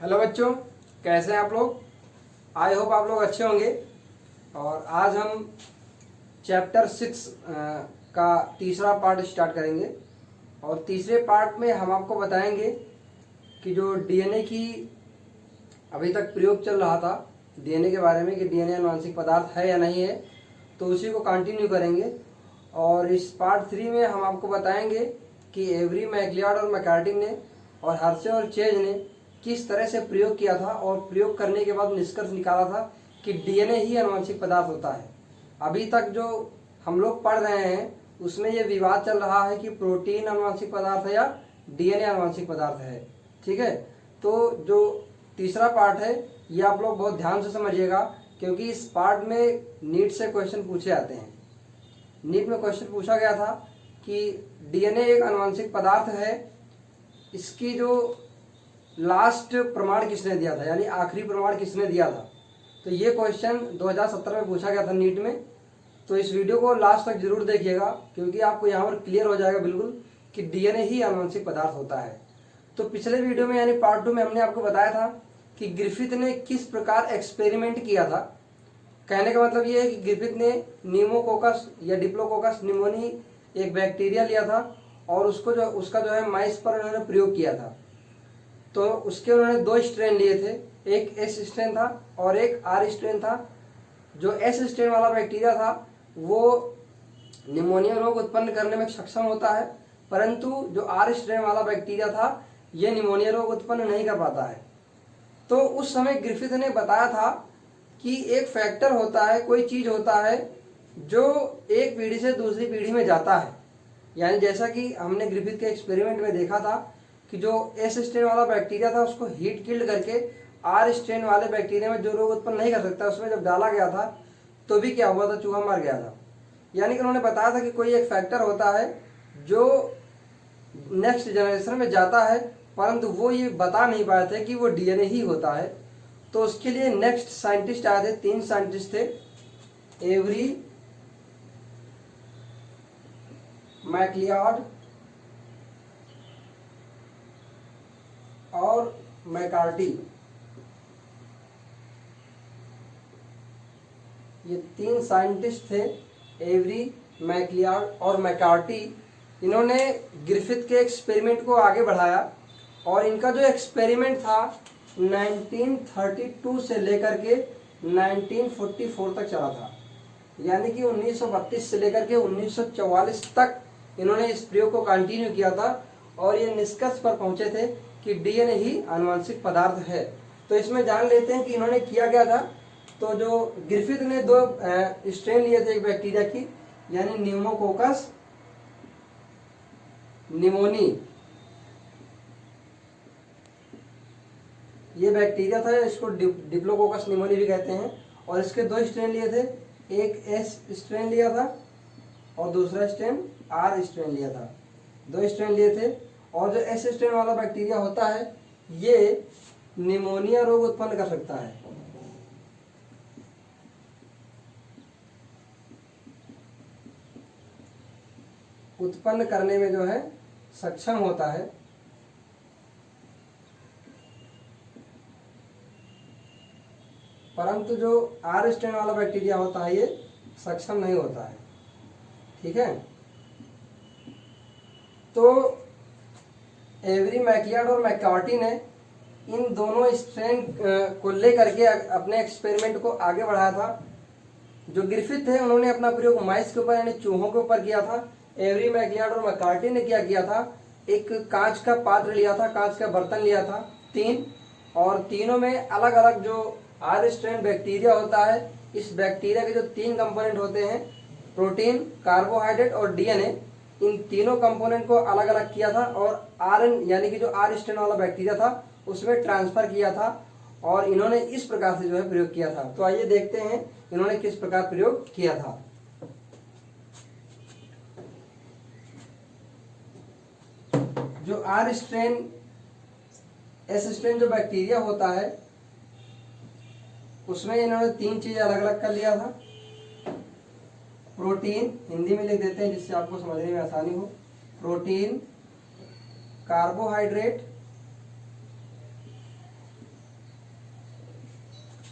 Hello बच्चों, कैसे हैं आप लोग। आई होप आप लोग अच्छे होंगे। और आज हम चैप्टर 6 का तीसरा पार्ट स्टार्ट करेंगे। और तीसरे पार्ट में हम आपको बताएंगे कि जो डीएनए की अभी तक प्रयोग चल रहा था डीएनए के बारे में कि डीएनए आनुवंशिक पदार्थ है या नहीं है, तो उसी को कंटिन्यू करेंगे। और इस पार्ट 3 में हम आपको बताएंगे कि एवरी, मैकलिऑड और मैककार्टी ने और हर्शे और चेज ने किस तरह से प्रयोग किया था और प्रयोग करने के बाद निष्कर्ष निकाला था कि डीएनए ही आनुवंशिक पदार्थ होता है। अभी तक जो हम लोग पढ़ रहे हैं उसमें ये विवाद चल रहा है कि प्रोटीन आनुवंशिक पदार्थ है या डीएनए आनुवंशिक पदार्थ है। ठीक है, तो जो तीसरा पार्ट है ये आप लोग बहुत ध्यान से समझिएगा, क्योंकि इस पार्ट में नीट से क्वेश्चन पूछे आते हैं। नीट में क्वेश्चन पूछा गया था कि डीएनए एक आनुवंशिक पदार्थ है, इसकी जो लास्ट प्रमाण किसने दिया था, यानी आखिरी प्रमाण किसने दिया था। तो ये क्वेश्चन 2017 में पूछा गया था नीट में। तो इस वीडियो को लास्ट तक जरूर देखिएगा, क्योंकि आपको यहाँ पर क्लियर हो जाएगा बिल्कुल कि डीएनए ही आनुवंशिक पदार्थ होता है। तो पिछले वीडियो में यानी पार्ट 2 में हमने आपको बताया था कि ग्रिफिथ ने किस प्रकार एक्सपेरिमेंट किया था। कहने का मतलब ये है कि ग्रिफिथ ने न्यूमोकोकस या डिप्लोकोकस निमोनी एक बैक्टीरिया लिया था और उसका जो है माइस पर उन्होंने प्रयोग किया था। तो उसके उन्होंने 2 स्ट्रेन लिए थे, एक एस स्ट्रेन था और एक आर स्ट्रेन था। जो एस स्ट्रेन वाला बैक्टीरिया था वो निमोनिया रोग उत्पन्न करने में सक्षम होता है, परंतु जो आर स्ट्रेन वाला बैक्टीरिया था ये निमोनिया रोग उत्पन्न नहीं कर पाता है। तो उस समय ग्रिफिथ ने बताया था कि एक फैक्टर होता है, कोई चीज होता है जो एक पीढ़ी से दूसरी पीढ़ी में जाता है। यानी जैसा कि हमने ग्रिफिथ के एक्सपेरिमेंट में देखा था कि जो एस स्ट्रेन वाला बैक्टीरिया था उसको हीट किल्ड करके आर स्ट्रेन वाले बैक्टीरिया में जो रोग उत्पन्न नहीं कर सकता उसमें जब डाला गया था तो भी क्या हुआ था, चूहा मर गया था। यानी कि उन्होंने बताया था कि कोई एक फैक्टर होता है जो नेक्स्ट जनरेशन में जाता है, परंतु वो ये बता नहीं पाए थे कि वो डीएनए ही होता है। तो उसके लिए नेक्स्ट साइंटिस्ट आए थे, 3 साइंटिस्ट थे, एवरी, मैकलिऑड और मैककार्टी। ये 3 साइंटिस्ट थे, एवरी, मैकलिऑड और मैककार्टी। इन्होंने ग्रिफिथ के एक्सपेरिमेंट को आगे बढ़ाया और इनका जो एक्सपेरिमेंट था 1932 से लेकर के 1944 तक चला था। यानी कि 1932 से लेकर के 1944 तक इन्होंने इस प्रयोग को कंटिन्यू किया था और ये निष्कर्ष पर पहुंचे थे कि डीएनए ही आनुवंशिक पदार्थ है। तो इसमें जान लेते हैं कि इन्होंने किया क्या था। तो जो ग्रिफिथ ने 2 स्ट्रेन लिए थे एक बैक्टीरिया की, यानी न्यूमोकोकस निमोनी, ये बैक्टीरिया था, इसको डिप्लोकोकस निमोनी भी कहते हैं। और इसके 2 स्ट्रेन लिए थे, एक एस स्ट्रेन लिया था और दूसरा स्ट्रेन आर स्ट्रेन लिया था। 2 स्ट्रेन लिए थे। और जो एस स्ट्रेन वाला बैक्टीरिया होता है ये निमोनिया रोग उत्पन्न कर सकता है। उत्पन्न करने में जो है सक्षम होता है, परंतु जो आर स्ट्रेन वाला बैक्टीरिया होता है ये सक्षम नहीं होता है। ठीक है, तो एवरी, मैकलिऑड और मैककार्टी ने इन दोनों स्ट्रेन को लेकर के अपने एक्सपेरिमेंट को आगे बढ़ाया था। जो ग्रिफिथ थे उन्होंने अपना प्रयोग माइस के ऊपर यानी चूहों के ऊपर किया था। एवरी, मैकलिऑड और मैककार्टी ने क्या किया था, एक कांच का पात्र लिया था, कांच का बर्तन लिया था 3, और तीनों में अलग अलग जो आर स्ट्रेन बैक्टीरिया होता है, इस बैक्टीरिया के जो 3 कंपोनेंट होते हैं, प्रोटीन, कार्बोहाइड्रेट और डीएनए, इन तीनों कंपोनेंट को अलग अलग किया था और आरएन यानी कि जो आर स्ट्रेन वाला बैक्टीरिया था उसमें ट्रांसफर किया था। और इन्होंने इस प्रकार से जो है प्रयोग किया था। तो आइए देखते हैं इन्होंने किस प्रकार प्रयोग किया था। जो आर स्ट्रेन, एस स्ट्रेन जो बैक्टीरिया होता है उसमें इन्होंने 3 चीज अलग अलग कर लिया था। प्रोटीन, हिंदी में लिख देते हैं जिससे आपको समझने में आसानी हो, प्रोटीन, कार्बोहाइड्रेट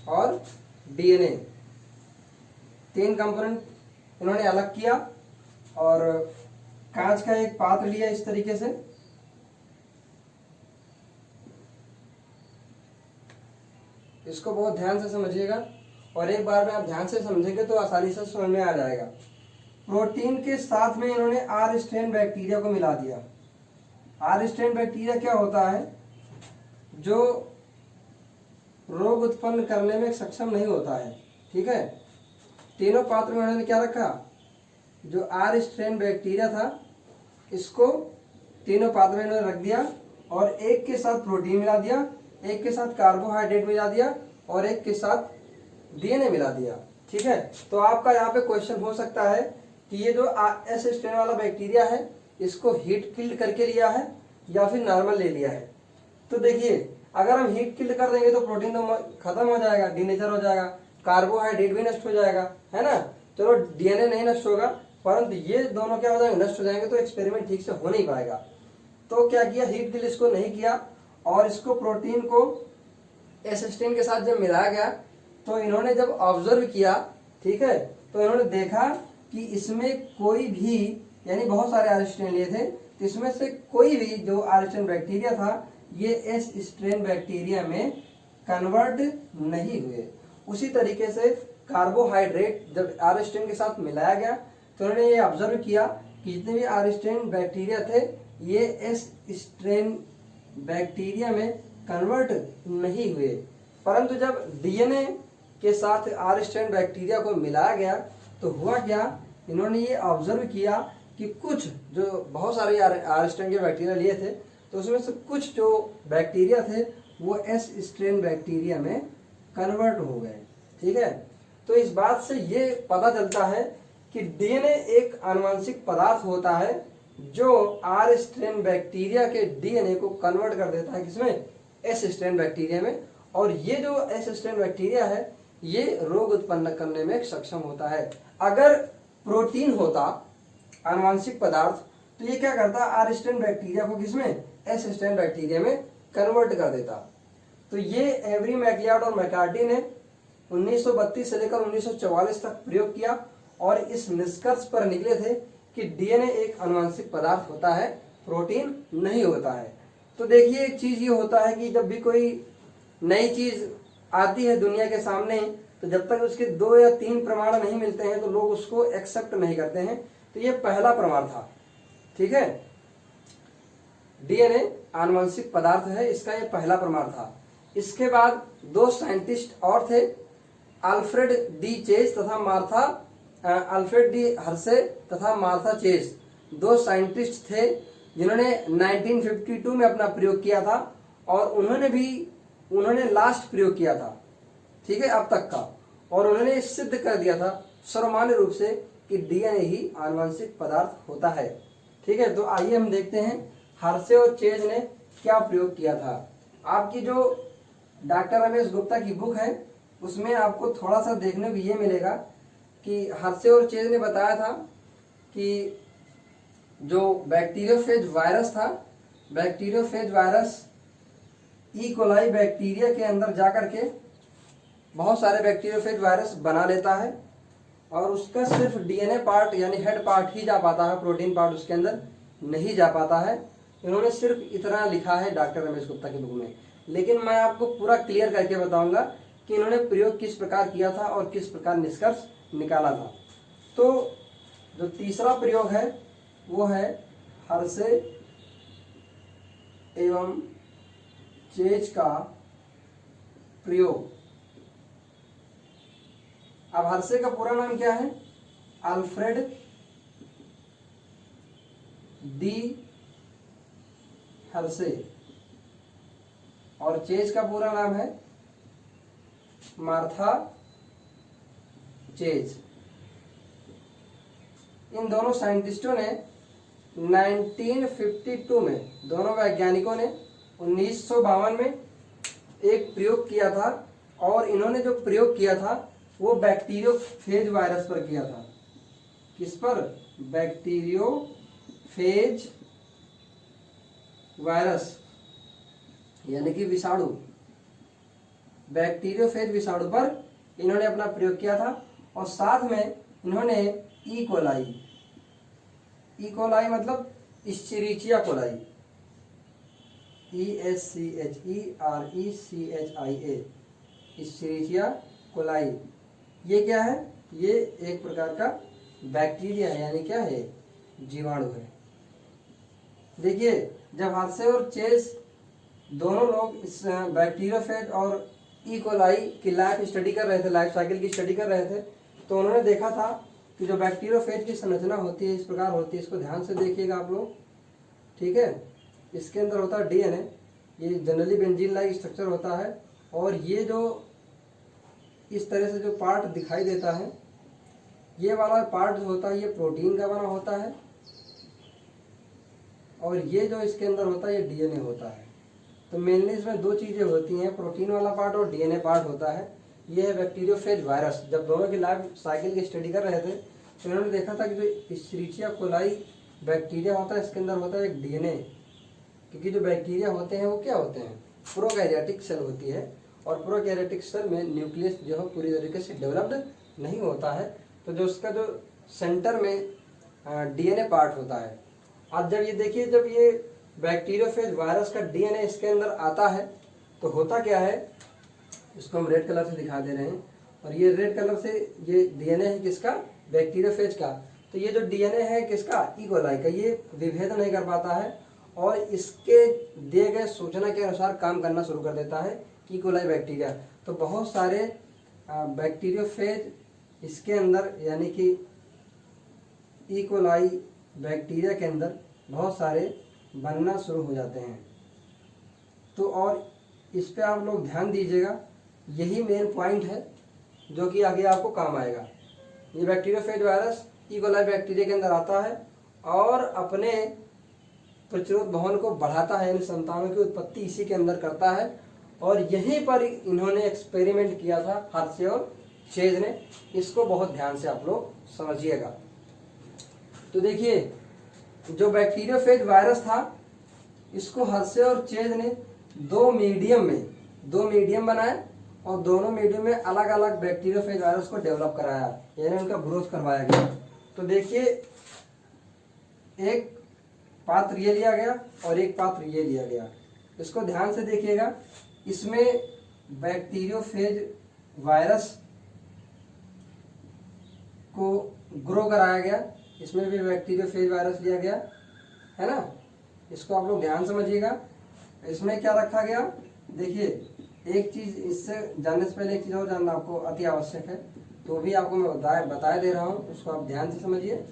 और डीएनए, 3 कंपोनेंट इन्होंने अलग किया और कांच का एक पात्र लिया इस तरीके से, इसको बहुत ध्यान से समझिएगा और एक बार में आप ध्यान से समझेंगे तो आसानी से समझ में आ जाएगा। प्रोटीन के साथ में इन्होंने आर स्ट्रेन बैक्टीरिया को मिला दिया। आर स्ट्रेन बैक्टीरिया क्या होता है? जो रोग उत्पन्न करने में सक्षम नहीं होता है। ठीक है, तीनों पात्र में उन्होंने क्या रखा? जो आर स्ट्रेन बैक्टीरिया था इसको तीनों पात्र में इन्होंने रख दिया और एक के साथ प्रोटीन मिला दिया, एक के साथ कार्बोहाइड्रेट मिला दिया और एक के साथ डीएनए मिला दिया। ठीक है, तो आपका यहाँ पे क्वेश्चन हो सकता है कि ये जो एस स्ट्रेन वाला बैक्टीरिया है इसको हीट किल्ड करके लिया है या फिर नॉर्मल ले लिया है। तो देखिए, अगर हम हीट किल्ड कर देंगे तो प्रोटीन तो खत्म हो जाएगा, डीनेचर हो जाएगा, कार्बोहाइड्रेट भी नष्ट हो जाएगा, है ना। चलो डीएनए नहीं नष्ट होगा परंतु ये दोनों क्या हो जाएंगे? नष्ट हो जाएंगे, तो एक्सपेरिमेंट ठीक से हो नहीं पाएगा। तो क्या किया? हीट किल्ड इसको नहीं किया और इसको प्रोटीन को एस स्ट्रेन के साथ जब मिलाया गया तो इन्होंने जब ऑब्जर्व किया, ठीक है, तो इन्होंने देखा कि इसमें कोई भी, यानी बहुत सारे आर स्ट्रेन लिए थे, तो इसमें से कोई भी जो आर स्ट्रेन बैक्टीरिया था ये एस स्ट्रेन बैक्टीरिया में कन्वर्ट नहीं हुए। उसी तरीके से कार्बोहाइड्रेट जब आर स्ट्रेन के साथ मिलाया गया तो उन्होंने ये ऑब्जर्व किया कि जितने भी आर स्ट्रेन बैक्टीरिया थे ये एस स्ट्रेन बैक्टीरिया में कन्वर्ट नहीं हुए। परंतु जब डीएनए के साथ आर स्ट्रेन बैक्टीरिया को मिलाया गया तो हुआ क्या? इन्होंने ये ऑब्जर्व किया कि कुछ जो बहुत सारे आर स्ट्रेन के बैक्टीरिया लिए थे तो उसमें से कुछ जो बैक्टीरिया थे वो एस स्ट्रेन बैक्टीरिया में कन्वर्ट हो गए। ठीक है, तो इस बात से ये पता चलता है कि डीएनए एक आनुवंशिक पदार्थ होता है जो आर स्ट्रेन बैक्टीरिया के डीएनए को कन्वर्ट कर देता है किसमें? एस स्ट्रेन बैक्टीरिया में। और ये जो एस स्ट्रेन बैक्टीरिया है ये रोग उत्पन्न करने में सक्षम होता है। अगर प्रोटीन होता आनुवंशिक पदार्थ तो ये क्या करता? आर स्ट्रेन बैक्टीरिया को किसमें? एस स्ट्रेन बैक्टीरिया में कन्वर्ट कर देता। तो ये एवरी मैकलियाड और मैकार्टी ने 1932 से लेकर 1944 तक प्रयोग किया और इस निष्कर्ष पर निकले थे कि डीएनए एक आनुवंशिक पदार्थ होता है, प्रोटीन नहीं होता है। तो देखिए, एक चीज ये होता है कि जब भी कोई नई चीज आती है दुनिया के सामने तो जब तक उसके 2 या 3 प्रमाण नहीं मिलते हैं तो लोग उसको एक्सेप्ट नहीं करते हैं। तो ये पहला प्रमाण था। ठीक है, डीएनए आनुवंशिक पदार्थ है, इसका ये पहला प्रमाण था। इसके बाद 2 साइंटिस्ट और थे, अल्फ्रेड डी चेज हर्शे तथा मार्था चेज। 2 साइंटिस्ट थे जिन्होंने 1952 में अपना प्रयोग किया था और उन्होंने लास्ट प्रयोग किया था, ठीक है, अब तक का। और उन्होंने सिद्ध कर दिया था सर्वमान्य रूप से कि डीएनए ही आनुवंशिक पदार्थ होता है। ठीक है, तो आइए हम देखते हैं हर्शे और चेज ने क्या प्रयोग किया था। आपकी जो डॉक्टर रमेश गुप्ता की बुक है उसमें आपको थोड़ा सा देखने को ये मिलेगा कि हर्शे और चेज ने बताया था कि जो बैक्टीरियोफेज वायरस था, bacteriophage virus E coli bacteria के अंदर जाकर के बहुत सारे बैक्टीरियोफेज वायरस बना लेता है और उसका सिर्फ डीएनए पार्ट यानी हेड पार्ट ही जा पाता है, प्रोटीन पार्ट उसके अंदर नहीं जा पाता है। इन्होंने सिर्फ इतना लिखा है डॉक्टर रमेश गुप्ता की बुक में, लेकिन मैं आपको पूरा क्लियर करके बताऊंगा कि इन्होंने प्रयोग किस प्रकार किया था और किस प्रकार निष्कर्ष निकाला था। तो जो तीसरा प्रयोग है वो है हर्शे एवं चेज का प्रयोग। अब हर्शे का पूरा नाम क्या है? अल्फ्रेड डी हर्शे और चेज का पूरा नाम है मार्था चेज। इन दोनों साइंटिस्टों ने 1952 में, दोनों वैज्ञानिकों ने 1952 में एक प्रयोग किया था और इन्होंने जो प्रयोग किया था वो बैक्टीरियोफेज वायरस पर किया था। किस पर? बैक्टीरियोफेज वायरस यानी कि विषाणु बैक्टीरियोफेज विषाणु पर इन्होंने अपना प्रयोग किया था और साथ में इन्होंने ई कोलाई मतलब इश्चेरिचिया कोलाई, ESCHERECHIA इश्चेरिचिया कोलाई, ये क्या है? ये एक प्रकार का बैक्टीरिया है, यानी क्या है? जीवाणु है। देखिए, जब हादसे और चेस दोनों लोग इस बैक्टीरियोफेज और ई कोलाई की लाइफ स्टडी कर रहे थे, लाइफ साइकिल की स्टडी कर रहे थे, तो उन्होंने देखा था कि जो बैक्टीरियोफेज की संरचना होती है इस प्रकार होती है। इसको ध्यान से देखिएगा आप लोग, ठीक है। इसके अंदर होता है डीएनए, ये जनरली बेंजीन लाइक स्ट्रक्चर होता है, और ये जो इस तरह से जो पार्ट दिखाई देता है, ये वाला पार्ट जो होता है ये प्रोटीन का बना होता है, और ये जो इसके अंदर होता है ये डीएनए होता है। तो मेनली इसमें दो चीज़ें होती हैं, प्रोटीन वाला पार्ट और डीएनए पार्ट होता है। ये है बैक्टीरियोफेज वायरस। जब दोनों की लाइफ साइकिल की स्टडी कर रहे थे तो इन्होंने देखा था कि जो इश्चेरिचिया कोलाई बैक्टीरिया होता है इसके अंदर होता है एक डीएनए, क्योंकि जो बैक्टीरिया होते हैं वो क्या होते हैं? प्रोकैरियोटिक सेल होती है, और प्रोकैरियोटिक सेल में न्यूक्लियस जो है पूरी तरीके से डेवलप्ड नहीं होता है, तो जो उसका जो सेंटर में डीएनए पार्ट होता है। अब जब ये देखिए, जब ये बैक्टीरियोफेज वायरस का डीएनए इसके अंदर आता है तो होता क्या है, इसको हम रेड कलर से दिखा दे रहे हैं, और ये रेड कलर से ये डीएनए है किसका? बैक्टीरियोफेज का। तो ये जो डीएनए है किसका? ई कोलाई का, ये विभेदन नहीं कर पाता है और इसके दिए गए सूचना के अनुसार काम करना शुरू कर देता है ई कोलाई बैक्टीरिया। तो बहुत सारे बैक्टीरियोफेज इसके अंदर, यानी कि ई कोलाई बैक्टीरिया के अंदर बहुत सारे बनना शुरू हो जाते हैं। तो और इस पे आप लोग ध्यान दीजिएगा, यही मेन पॉइंट है जो कि आगे आपको काम आएगा। ये bacteriophage virus E coli bacteria के अंदर आता है और अपने प्रतिरोध भवन को बढ़ाता है, यानी संतानों की उत्पत्ति इसी के अंदर करता है। और यहीं पर इन्होंने एक्सपेरिमेंट किया था हर्शे और चेज ने। इसको बहुत ध्यान से आप लोग समझिएगा। तो देखिए, जो बैक्टीरियोफेज वायरस था इसको हर्शे और चेज ने दो मीडियम बनाए और दोनों मीडियम में अलग अलग बैक्टीरियोफेज वायरस को डेवलप कराया, यानी उनका ग्रोथ करवाया गया। तो देखिए, एक पात्र ये लिया गया और एक पात्र ये लिया गया। इसको ध्यान से देखिएगा, इसमें बैक्टीरियोफेज वायरस को ग्रो कराया गया, इसमें भी बैक्टीरियोफेज वायरस लिया गया है ना। इसको आप लोग ध्यान समझिएगा। इसमें क्या रखा गया? देखिए, एक चीज इससे जानने से पहले एक चीज और जानना आपको अति आवश्यक है, तो भी आपको मैं बताए दे रहा हूँ, उसको आप ध्यान से समझिए।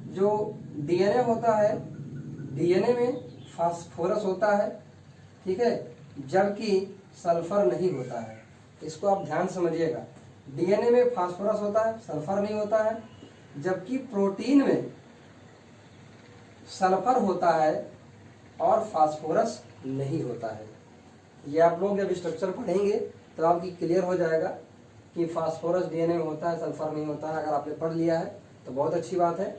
जो डीएनए होता है, डीएनए में फास्फोरस होता है, ठीक है, जबकि सल्फर नहीं होता है। इसको आप ध्यान समझिएगा, डीएनए में फास्फोरस होता है, सल्फर नहीं होता है, जबकि प्रोटीन में सल्फर होता है और फास्फोरस नहीं होता है। ये आप लोग जब स्ट्रक्चर पढ़ेंगे तो आपकी क्लियर हो जाएगा कि फास्फोरस डीएनए में होता है, सल्फर नहीं होता है। अगर आपने पढ़ लिया है तो बहुत अच्छी बात है।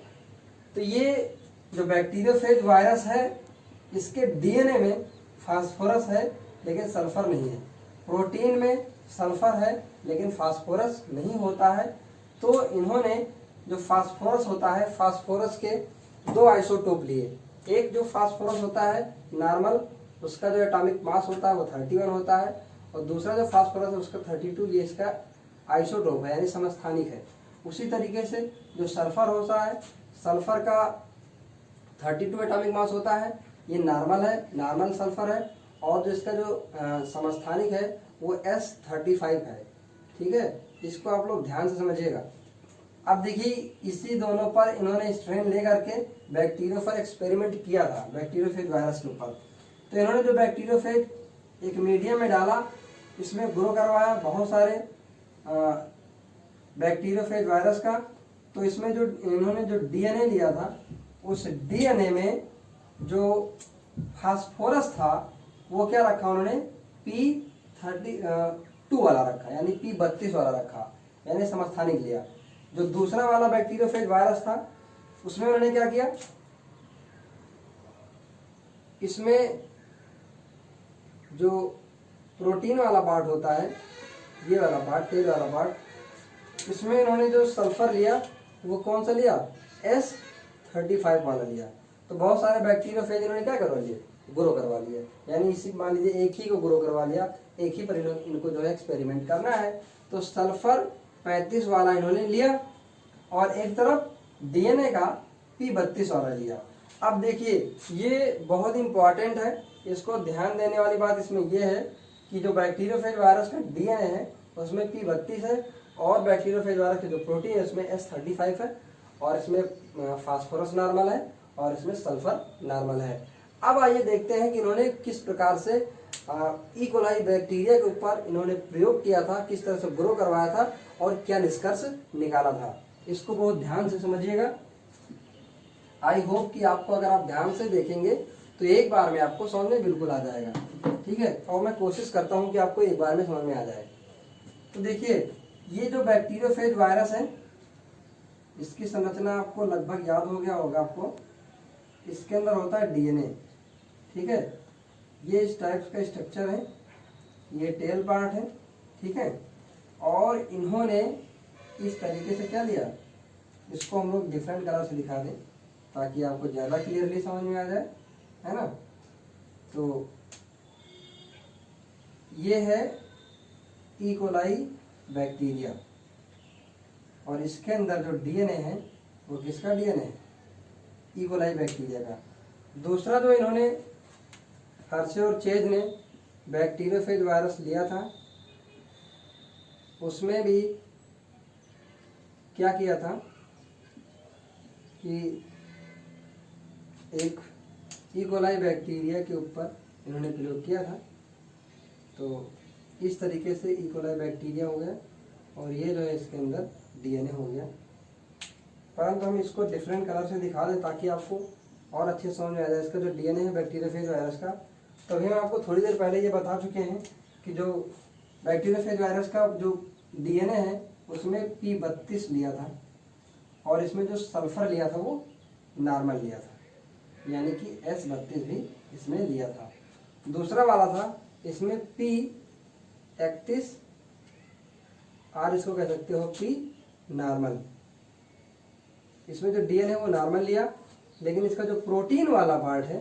तो ये जो बैक्टीरियोफेज वायरस है, इसके डीएनए में फास्फोरस है लेकिन सल्फर नहीं है, प्रोटीन में सल्फर है लेकिन फास्फोरस नहीं होता है। तो इन्होंने जो फास्फोरस होता है, फास्फोरस के दो आइसोटोप लिए। एक जो फास्फोरस होता है नॉर्मल, उसका जो एटॉमिक मास होता है वो 31 होता है, और दूसरा जो फास्फोरस है उसका 32, ये इसका आइसोटोप है, यानी समस्थानिक है। उसी तरीके से जो सल्फर होता है, सल्फर का 32 एटॉमिक मास होता है, ये नॉर्मल है, नॉर्मल सल्फर है, और जो इसका जो समस्थानिक है वो S35 है, ठीक है। इसको आप लोग ध्यान से समझिएगा। अब देखिए, इसी दोनों पर इन्होंने स्ट्रेन ले करके बैक्टीरियो पर एक्सपेरिमेंट किया था, बैक्टीरियोफेज वायरस के ऊपर। तो इन्होंने जो बैक्टीरियोफेज एक मीडियम में डाला, इसमें ग्रो करवाया बहुत सारे बैक्टीरियोफेज वायरस का। तो इसमें जो इन्होंने जो डीएनए लिया था, उस डीएनए में जो फास्फोरस था वो क्या रखा उन्होंने? P32 वाला रखा, यानी P32 वाला रखा, यानी समस्थानिक लिया। जो दूसरा वाला बैक्टीरियोफेज वायरस था उसमें उन्होंने क्या किया? इसमें जो प्रोटीन वाला पार्ट होता है ये वाला पार्ट, टेल वाला पार्ट, इसमें इन्होंने जो सल्फर लिया वो कौन सा लिया, S35 वाला लिया। तो बहुत सारे बैक्टीरियोफेज इन्होंने क्या करवा लिए, ग्रो करवा लिया। यानी इसी मान लीजिए एक ही को ग्रो करवा लिया, एक ही पर इनको जो है एक्सपेरिमेंट करना है। तो सल्फर 35 वाला इन्होंने लिया और एक तरफ DNA का P32 वाला लिया। अब देखिए ये बहुत इंपॉर्टेंट है, इसको ध्यान देने वाली बात इसमें यह है कि जो बैक्टीरियोफेज वायरस का DNA है उसमें P32 है और बैक्टीरियोफेज वायरस के जो प्रोटीन है उसमें S35 है और इसमें फास्फोरस नॉर्मल है और इसमें सल्फर नॉर्मल है। अब आइए देखते हैं कि इन्होंने किस प्रकार से ई कोलाई बैक्टीरिया के ऊपर इन्होंने प्रयोग किया था, किस तरह से ग्रो करवाया था और क्या निष्कर्ष निकाला था। इसको बहुत ध्यान से समझिएगा। आई होप कि आपको अगर आप ध्यान से देखेंगे तो एक बार में आपको समझ में बिल्कुल आ जाएगा, ठीक है। और मैं कोशिश करता हूं कि आपको एक बार में समझ में आ जाए। तो देखिए ये जो बैक्टीरियोफेज वायरस है इसकी संरचना आपको लगभग याद हो गया होगा आपको। इसके अंदर होता है DNA, ठीक है। ये इस टाइप का स्ट्रक्चर है, ये टेल पार्ट है, ठीक है। और इन्होंने इस तरीके से क्या लिया, इसको हम लोग डिफरेंट कलर से दिखा दें ताकि आपको ज़्यादा क्लियरली समझ में आ जाए, है ना। तो ये है ई कोलाई बैक्टीरिया और इसके अंदर जो DNA है वो किसका DNA है, ई कोलाई बैक्टीरिया का। दूसरा जो इन्होंने हर्शे और चेज ने बैक्टीरियोफेज वायरस लिया था उसमें भी क्या किया था कि एक ई कोलाई बैक्टीरिया के ऊपर इन्होंने प्रयोग किया था। तो इस तरीके से ई कोलाई बैक्टीरिया हो गया और ये जो है इसके अंदर DNA हो गया। परंतु हम इसको डिफरेंट कलर से दिखा दें ताकि आपको और अच्छे समझ में आ जाए। इसका जो DNA है बैक्टीरियोफेज वायरस का, तभी हम आपको थोड़ी देर पहले ये बता चुके हैं कि जो बैक्टीरियोफेज वायरस का जो DNA है उसमें P32 लिया था और इसमें जो सल्फर लिया था वो नॉर्मल लिया था, यानी कि S32 भी इसमें लिया था। दूसरा वाला था इसमें P31 और इसको कह सकते हो P नॉर्मल। इसमें जो DNA है वो नॉर्मल लिया, लेकिन इसका जो प्रोटीन वाला पार्ट है,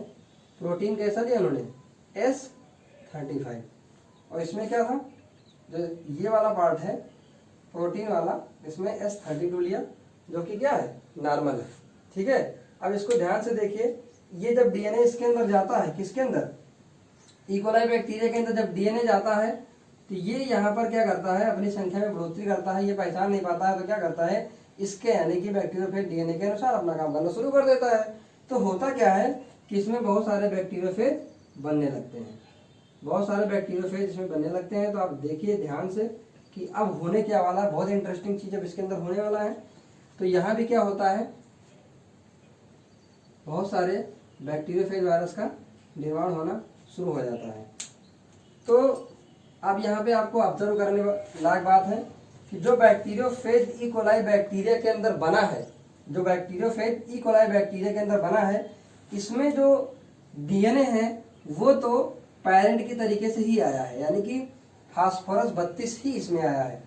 प्रोटीन कैसा दिया उन्होंने, S35। और इसमें क्या था, जो ये वाला पार्ट है प्रोटीन वाला, इसमें S32 लिया जो कि क्या है, नॉर्मल है, ठीक है। अब इसको ध्यान से देखिए, ये जब DNA इसके अंदर जाता है, किसके अंदर, ई कोलाई बैक्टीरिया के अंदर जब DNA जाता है तो ये यहाँ पर क्या करता है, अपनी संख्या में बढ़ोतरी करता है। ये पहचान नहीं पाता है तो क्या करता है, इसके यानी कि बैक्टीरियोफेज DNA के अनुसार अपना काम करना शुरू कर देता है। तो होता क्या है कि इसमें बहुत सारे बैक्टीरियोफेज बनने लगते हैं, बहुत सारे बैक्टीरियोफेज इसमें बनने लगते हैं। तो आप देखिए ध्यान से कि अब होने क्या वाला है, बहुत इंटरेस्टिंग चीज अब इसके अंदर होने वाला है। तो यहाँ भी क्या होता है, बहुत सारे बैक्टीरियोफेज वायरस का निर्माण होना शुरू हो जाता है। तो अब यहाँ पे आपको ऑब्जर्व करने लायक बात है कि जो बैक्टीरियोफेज ई कोलाई बैक्टीरिया के अंदर बना है, जो बैक्टीरियोफेज ई कोलाई बैक्टीरिया के अंदर बना है, इसमें जो DNA है वो तो पेरेंट की तरीके से ही आया है, यानी कि फास्फोरस 32 ही इसमें आया है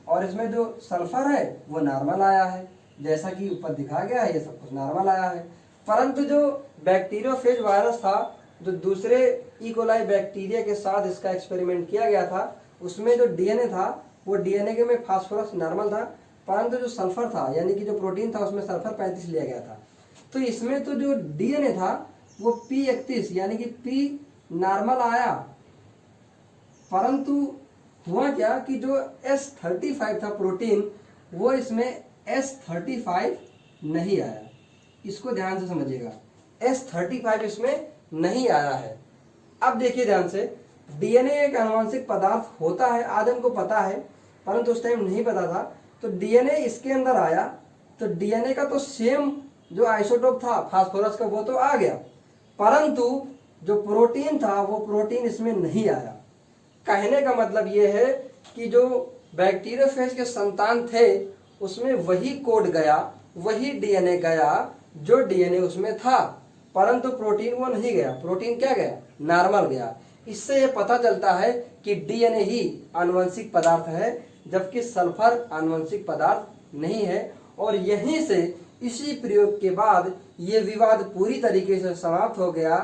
और इसमें जो सल्फर है वो नॉर्मल आया है, जैसा कि ऊपर दिखा गया है, ये सब कुछ नॉर्मल आया है। परंतु जो बैक्टीरियोफेज वायरस था, जो दूसरे ई कोलाई बैक्टीरिया के साथ इसका एक्सपेरिमेंट किया गया था, उसमें जो DNA था वो DNA के में फास्फोरस नॉर्मल था, परंतु जो सल्फर था यानी कि जो प्रोटीन था उसमें सल्फर 35 लिया गया था। तो इसमें तो जो DNA था वो P31 यानी कि P नॉर्मल आया, परंतु हुआ क्या कि जो S35 था प्रोटीन वो इसमें S35 नहीं आया। इसको ध्यान से समझिएगा, S35 इसमें नहीं आया है। अब देखिए ध्यान से, DNA एक आनुवंशिक पदार्थ होता है, आज हमको पता है, परंतु उस टाइम नहीं पता था। तो DNA इसके अंदर आया तो DNA का तो सेम जो आइसोटोप था फास्फोरस का वो तो आ गया, परंतु जो प्रोटीन था वो प्रोटीन इसमें नहीं आया। कहने का मतलब ये है कि जो बैक्टीरियोफेज के संतान थे उसमें वही कोड गया, वही DNA गया जो DNA उसमें था, परंतु प्रोटीन वो नहीं गया। प्रोटीन क्या गया, नॉर्मल गया। इससे ये पता चलता है कि डीएनए ही आनुवंशिक पदार्थ है, जबकि सल्फर आनुवंशिक पदार्थ नहीं है। और यहीं से इसी प्रयोग के बाद ये विवाद पूरी तरीके से समाप्त हो गया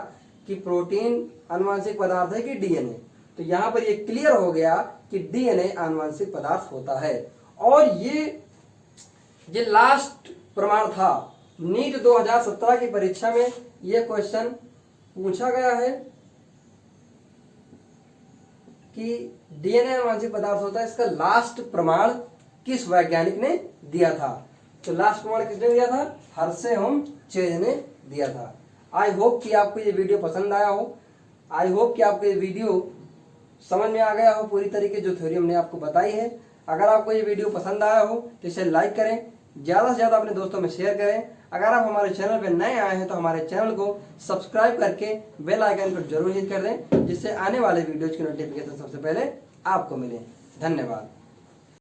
कि प्रोटीन आनुवंशिक पदार्थ है कि डीएनए। तो यहाँ पर ये क्लियर हो गया कि डीएनए आनुवंशिक पदार्थ होता है। और ये लास्ट प्रमाण था। नीट 2017 की परीक्षा में ये क्वेश्चन पूछा गया है कि डीएनए आनुवंशिक पदार्थ होता है, इसका लास्ट प्रमाण किस वैज्ञानिक ने दिया था? तो लास्ट प्रमाण किसने दिया था? हर्शे चेज ने दिया था। आई होप कि आपको ये वीडियो पसंद आया हो। आई होप कि आपको ये वीडियो समझ में आ गया हो पूरी तरीके जो थ्योरी हमने आपको बताई है। अगर आपको ये वीडियो पसंद आया हो तो इसे लाइक करें, ज़्यादा से ज़्यादा अपने दोस्तों में शेयर करें। अगर आप हमारे चैनल पर नए आए हैं तो हमारे चैनल को सब्सक्राइब करके बेल आइकन पर जरूर हिट कर दें, जिससे आने वाले वीडियोज की नोटिफिकेशन सबसे पहले आपको मिले। धन्यवाद।